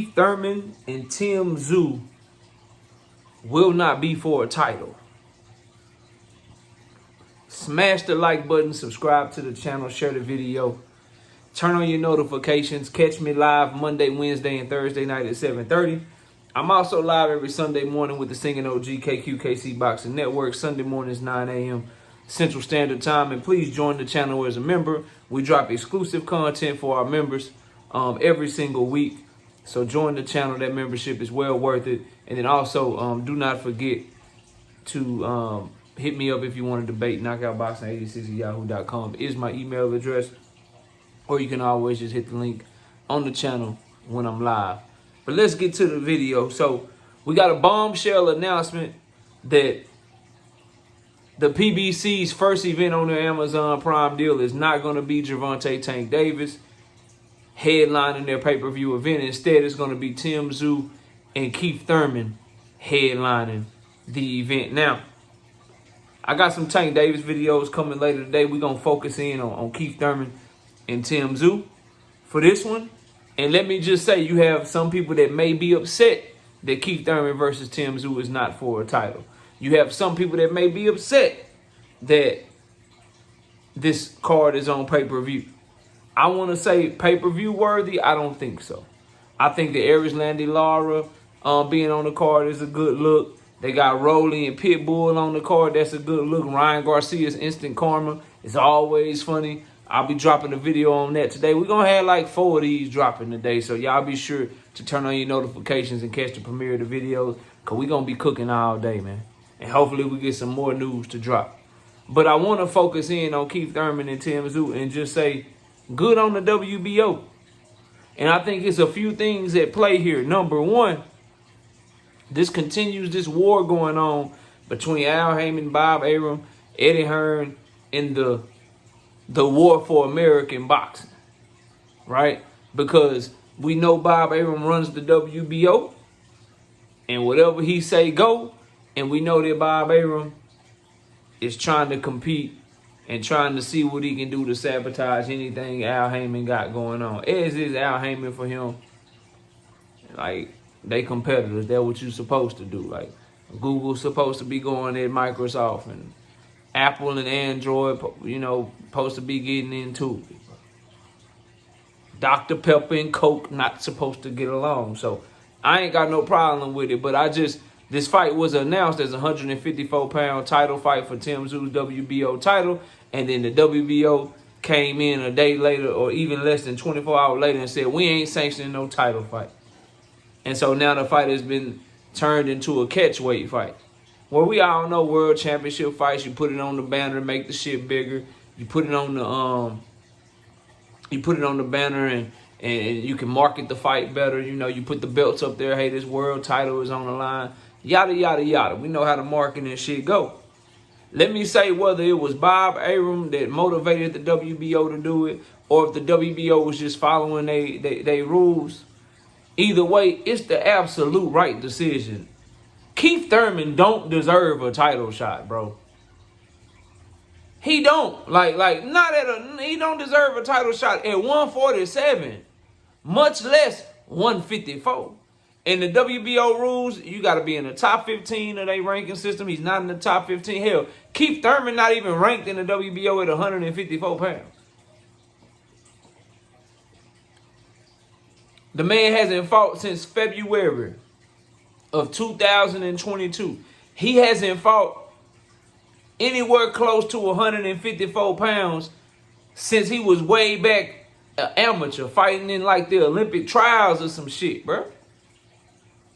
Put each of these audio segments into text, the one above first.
Keith Thurman and Tszyu will not be for a title. Smash the like button, subscribe to the channel, share the video, turn on your notifications. Catch me live Monday, Wednesday, and Thursday night at 7:30. I'm also live every Sunday morning with the Singing OG KQKC Boxing Network. Sunday mornings, 9 a.m. Central Standard Time. And please join the channel as a member. We drop exclusive content for our members every single week. So join the channel. That membership is well worth it. And then also, do not forget to hit me up if you want to debate. KnockoutBoxing86@yahoo.com is my email address. Or you can always just hit the link on the channel when I'm live. But let's get to the video. So we got a bombshell announcement that the PBC's first event on their Amazon Prime deal is not going to be Gervonta Tank Davis headlining their pay-per-view event. Instead, it's going to be Tszyu and Keith Thurman headlining the event. Now, I got some Tank Davis videos coming later today. We're going to focus in on Keith Thurman and Tszyu for this one. And let me just say, you have some people that may be upset that Keith Thurman versus Tszyu is not for a title. You have some people that may be upset that this card is on pay-per-view. I want to say pay-per-view worthy. I don't think so. I think the Aries Landy Lara being on the card is a good look. They got Rolly and Pitbull on the card. That's a good look. Ryan Garcia's Instant Karma is always funny. I'll be dropping a video on that today. We're going to have like 4 of these dropping today. So y'all be sure to turn on your notifications and catch the premiere of the videos. Because we're going to be cooking all day, man. And hopefully we get some more news to drop. But I want to focus in on Keith Thurman and Tszyu and just say, good on the WBO. And I think it's a few things at play here. Number one, this continues this war going on between Al Heyman, Bob Arum, Eddie Hearn, and the war for American boxing. Right? Because we know Bob Arum runs the WBO. And whatever he say, go. And we know that Bob Arum is trying to compete and trying to see what he can do to sabotage anything Al Heyman got going on. As is Al Heyman for him. Like, they competitors. That's what you're supposed to do. Like, Google's supposed to be going at Microsoft. And Apple and Android, you know, supposed to be getting into it. Dr. Pepper and Coke not supposed to get along. So, I ain't got no problem with it. But this fight was announced as a 154-pound title fight for Tszyu's WBO title. And then the WBO came in a day later or even less than 24 hours later and said, we ain't sanctioning no title fight. And so now the fight has been turned into a catchweight fight. Where we all know world championship fights, you put it on the banner to make the shit bigger. You put it on the banner and you can market the fight better. You know, you put the belts up there. Hey, this world title is on the line. Yada, yada, yada. We know how the marketing and shit go. Let me say whether it was Bob Arum that motivated the WBO to do it or if the WBO was just following they rules. Either way, it's the absolute right decision. Keith Thurman don't deserve a title shot, bro. He don't. He don't deserve a title shot at 147, much less 154. In the WBO rules, you got to be in the top 15 of their ranking system. He's not in the top 15. Hell, Keith Thurman not even ranked in the WBO at 154 pounds. The man hasn't fought since February of 2022. He hasn't fought anywhere close to 154 pounds since he was way back an amateur fighting in like the Olympic trials or some shit, bro.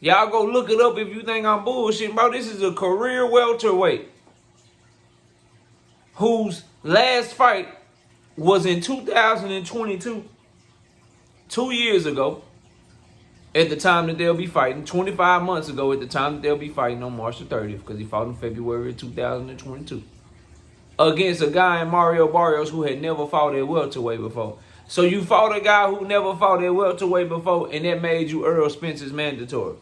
Y'all go look it up if you think I'm bullshitting, bro. This is a career welterweight whose last fight was in 2022, 2 years ago, at the time that they'll be fighting, 25 months ago at the time that they'll be fighting on March the 30th, because he fought in February of 2022, against a guy in Mario Barrios who had never fought at welterweight before. So you fought a guy who never fought at welterweight before, and that made you Earl Spence's mandatory.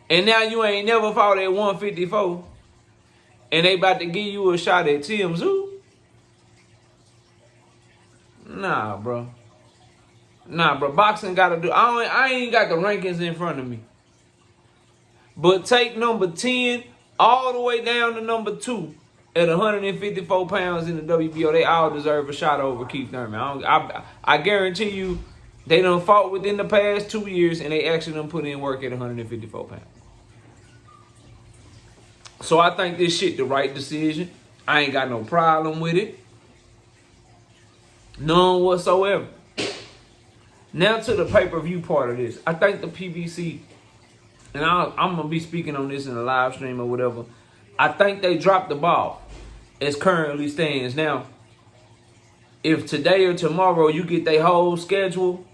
And now you ain't never fought at 154, and they about to give you a shot at Tszyu? Nah, bro. Nah, bro, boxing got to do. I ain't got the rankings in front of me. But take number 10 all the way down to number 2 at 154 pounds in the WBO. They all deserve a shot over Keith Thurman. I guarantee you, they done fought within the past 2 years, and they actually done put in work at 154 pounds. So I think this shit the right decision. I ain't got no problem with it. None whatsoever. Now to the pay-per-view part of this. I think the PBC, and I'm going to be speaking on this in a live stream or whatever, I think they dropped the ball as currently stands. Now, if today or tomorrow you get their whole schedule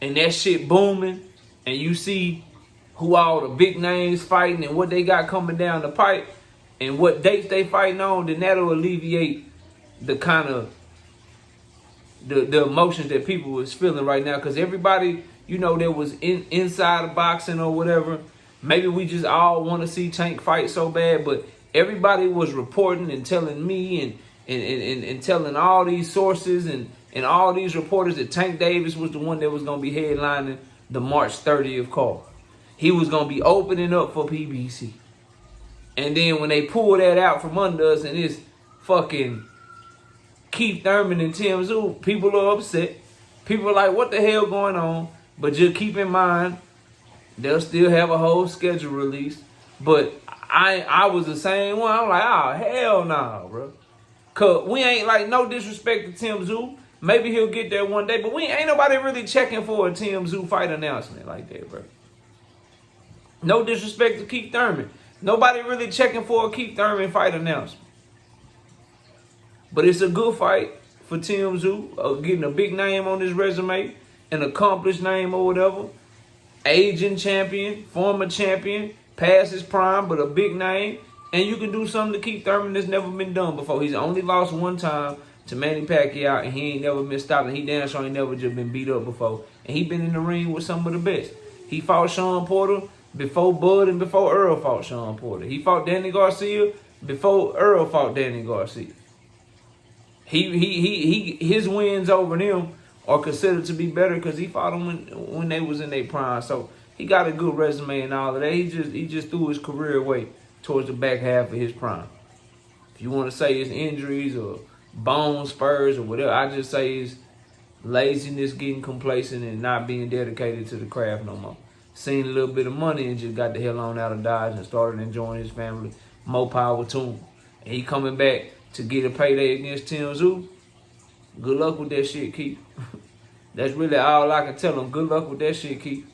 and that shit booming and you see who all the big names fighting and what they got coming down the pipe and what dates they fighting on, then that'll alleviate the kind of the emotions that people was feeling right now. Because everybody, you know, that was inside of boxing or whatever, maybe we just all want to see Tank fight so bad, but everybody was reporting and telling me and telling all these sources and all these reporters that Tank Davis was the one that was going to be headlining the March 30th card. He was going to be opening up for PBC. And then when they pulled that out from under us and it's fucking Keith Thurman and Tszyu, people are upset. People are like, what the hell going on? But just keep in mind, they'll still have a whole schedule release. But I was the same one. I'm like, oh, hell no, bro. Because we ain't, like, no disrespect to Tszyu. Maybe he'll get there one day. But we ain't nobody really checking for a Tszyu fight announcement like that, bro. No disrespect to Keith Thurman. Nobody really checking for a Keith Thurman fight announcement. But it's a good fight for Tszyu, getting a big name on his resume, an accomplished name or whatever. Aging champion, former champion, past his prime, but a big name. And you can do something to Keith Thurman that's never been done before. He's only lost one time to Manny Pacquiao, and he ain't never been stopped. And he damn sure ain't never just been beat up before. And he been in the ring with some of the best. He fought Sean Porter before Bud and before Earl fought Sean Porter. He fought Danny Garcia before Earl fought Danny Garcia. His wins over them are considered to be better because he fought them when they was in their prime. So he got a good resume and all of that. He just threw his career away towards the back half of his prime. If you want to say it's injuries or bone spurs or whatever, I just say it's laziness, getting complacent, and not being dedicated to the craft no more. Seen a little bit of money and just got the hell on out of Dodge and started enjoying his family. More power to him. And he coming back to get a payday against Tszyu. Good luck with that shit, Keith. That's really all I can tell him. Good luck with that shit, Keith.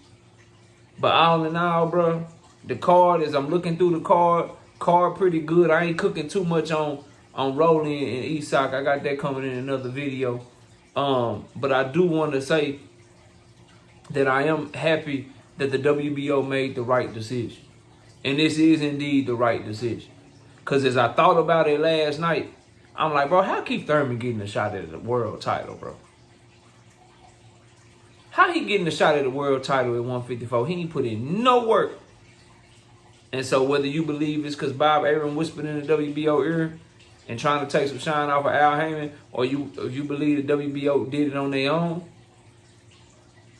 But all in all, bro, the card, as I'm looking through the card pretty good. I ain't cooking too much on Rolling and Isak. I got that coming in another video. But I do want to say that I am happy that the WBO made the right decision. And this is indeed the right decision. Because as I thought about it last night, I'm like, bro, how Keith Thurman getting a shot at the world title, bro? How he getting a shot at the world title at 154? He ain't put in no work. And so whether you believe it's because Bob Arum whispered in the WBO ear and trying to take some shine off of Al Heyman, or if you believe the WBO did it on their own,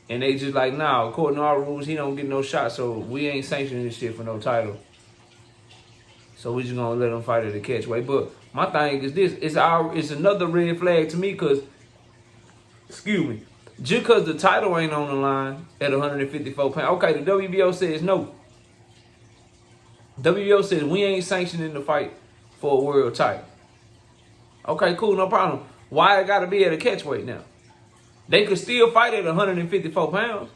and they just like, nah, according to our rules, he don't get no shot, so we ain't sanctioning this shit for no title. So we just gonna let him fight at the catchweight. But my thing is this: it's another red flag to me, because, excuse me, just because the title ain't on the line at 154 pounds. Okay, the WBO says no. WBO says we ain't sanctioning the fight for a world title. Okay, cool, no problem. Why it gotta be at a catchweight now? They could still fight at 154 pounds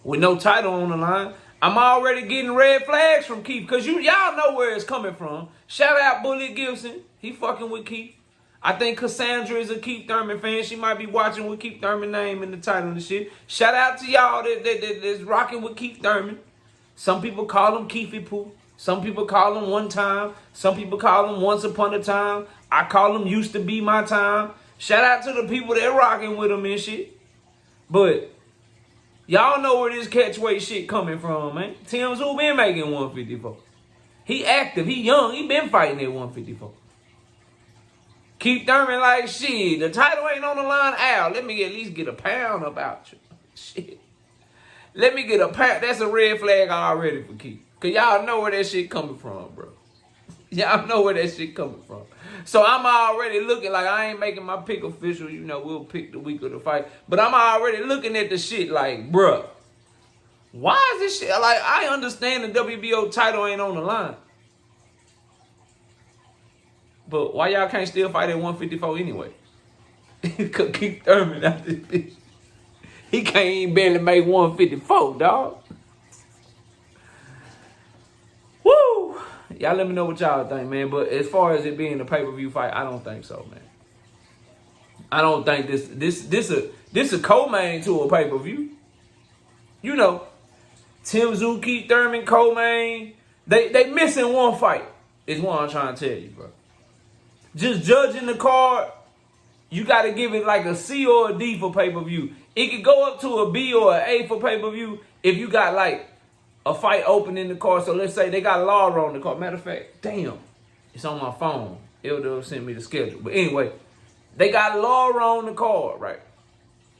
with no title on the line. I'm already getting red flags from Keith, because y'all know where it's coming from. Shout out Bullet Gibson. He fucking with Keith. I think Cassandra is a Keith Thurman fan. She might be watching with Keith Thurman name in the title and shit. Shout out to y'all that's rocking with Keith Thurman. Some people call him Keefy Poo. Some people call him One Time. Some people call him Once Upon a Time. I call him Used to Be My Time. Shout out to the people that rocking with him and shit. But y'all know where this catchweight shit coming from, man. Tszyu been making 154. He active. He young. He been fighting at 154. Keith Thurman like, shit, the title ain't on the line. Al, let me at least get a pound up out you. Shit. Let me get a pack. That's a red flag already for Keith. Because y'all know where that shit coming from, bro. Y'all know where that shit coming from. So I'm already looking like I ain't making my pick official. You know, we'll pick the week of the fight. But I'm already looking at the shit like, bruh, why is this shit? Like, I understand the WBO title ain't on the line. But why y'all can't still fight at 154 anyway? Because Keith Thurman out this bitch. He can't even barely make 154, dog. Woo! Y'all let me know what y'all think, man. But as far as it being a pay-per-view fight, I don't think so, man. I don't think this a co-main to a pay-per-view. You know, Tszyu, Keith Thurman, co-main. They missing one fight, is what I'm trying to tell you, bro. Just judging the card, you got to give it like a C or a D for pay-per-view. It could go up to a B or an A for pay-per-view if you got like a fight open in the card. So let's say they got Laura on the card. Matter of fact, damn, it's on my phone. It'll send me the schedule. But anyway, they got Laura on the card, right?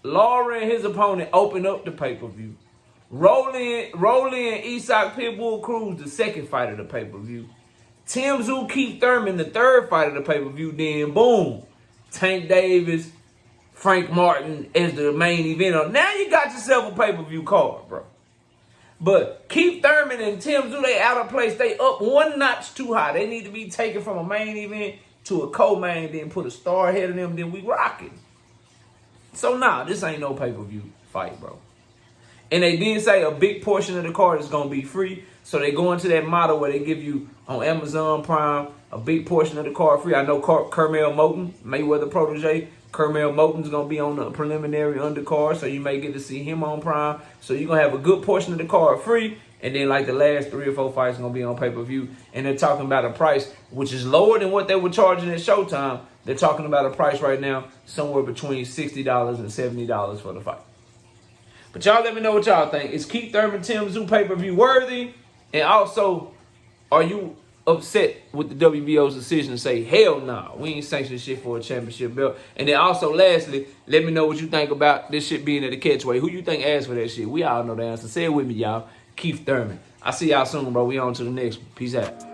Laura and his opponent open up the pay-per-view. Rolling Isak Pitbull Cruz, the second fight of the pay-per-view. Tszyu, Keith Thurman, the third fight of the pay-per-view. Then, boom, Tank Davis, Frank Martin as the main event. Now you got yourself a pay-per-view card, bro. But Keith Thurman and Tszyu, they out of place. They up one notch too high. They need to be taken from a main event to a co-main, then put a star ahead of them, then we rocking. So, nah, this ain't no pay-per-view fight, bro. And they did say a big portion of the card is going to be free. So they go into that model where they give you on Amazon Prime a big portion of the card free. I know Kermel Moton, Mayweather protege. Kermel Moton's going to be on the preliminary undercard. So you may get to see him on Prime. So you're going to have a good portion of the card free. And then like the last 3 or 4 fights going to be on pay-per-view. And they're talking about a price which is lower than what they were charging at Showtime. They're talking about a price right now somewhere between $60 and $70 for the fight. But y'all let me know what y'all think. Is Keith Thurman, Tszyu pay-per-view worthy? And also, are you upset with the WBO's decision to say, hell nah, we ain't sanctioning shit for a championship belt? And then also, lastly, let me know what you think about this shit being at the catchweight. Who you think asked for that shit? We all know the answer. Say it with me, y'all. Keith Thurman. I'll see y'all soon, bro. We on to the next one. Peace out.